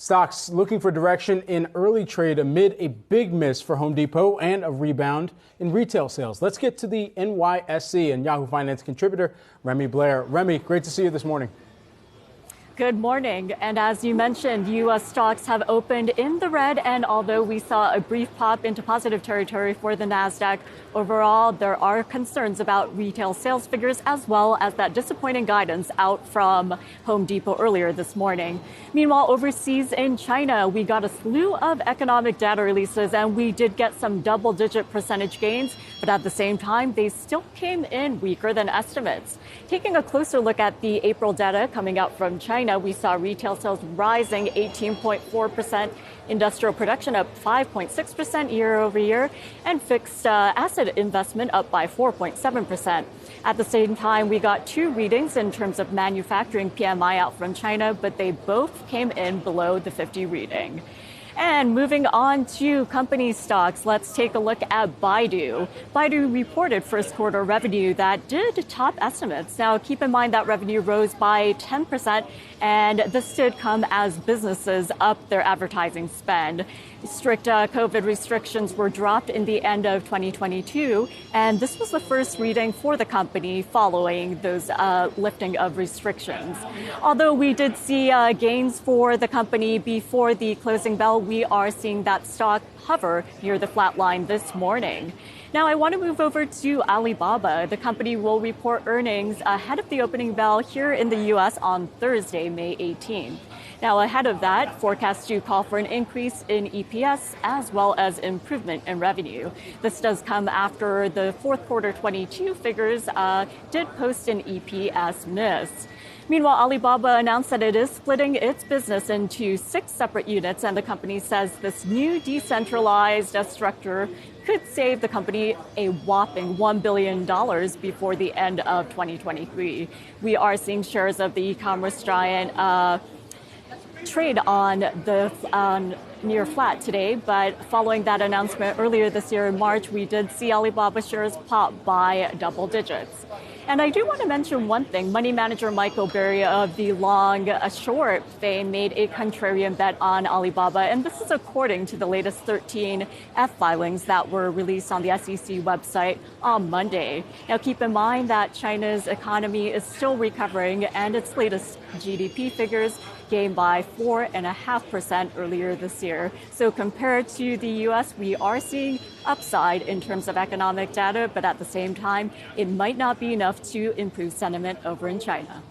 Stocks looking for direction in early trade amid a big miss for Home Depot and a rebound in retail sales. Let's get to the NYSE and Yahoo Finance contributor, Remy Blair. Remy, great to see you this morning. Good morning. And as you mentioned, U.S. stocks have opened in the red. And although we saw a brief pop into positive territory for the NASDAQ, overall, there are concerns about retail sales figures as well as that disappointing guidance out from Home Depot earlier this morning. Meanwhile, overseas in China, we got a slew of economic data releases and we did get some double-digit percentage gains. But at the same time, they still came in weaker than estimates. Taking a closer look at the April data coming out from China, we saw retail sales rising 18.4%, industrial production up 5.6% year over year, and fixed asset investment up by 4.7%. At the same time, we got two readings in terms of manufacturing PMI out from China, but they both came in below the 50 reading. And moving on to company stocks, let's take a look at Baidu. Baidu reported first quarter revenue that did top estimates. Now, keep in mind that revenue rose by 10%, and this did come as businesses upped their advertising spend. Strict COVID restrictions were dropped in the end of 2022, and this was the first reading for the company following those lifting of restrictions. Although we did see gains for the company before the closing bell, we are seeing that stock hover near the flat line this morning. Now, I want to move over to Alibaba. The company will report earnings ahead of the opening bell here in the U.S. on Thursday, May 18th. Now, ahead of that, forecasts do call for an increase in EPS as well as improvement in revenue. This does come after the fourth quarter 22 figures did post an EPS miss. Meanwhile, Alibaba announced that it is splitting its business into 6 separate units, and the company says this new decentralized structure could save the company a whopping $1 billion before the end of 2023. We are seeing shares of the e-commerce giant trade on the near flat today, but following that announcement earlier this year in March, we did see Alibaba shares pop by double digits. And I do want to mention one thing. Money manager Michael Berry of the long short fame made a contrarian bet on Alibaba, and this is according to the latest 13 F filings that were released on the SEC website on Monday. Now, keep in mind that China's economy is still recovering, and its latest GDP figures gained by 4.5% earlier this year. So compared to the U.S., we are seeing upside in terms of economic data, but at the same time, it might not be enough to improve sentiment over in China.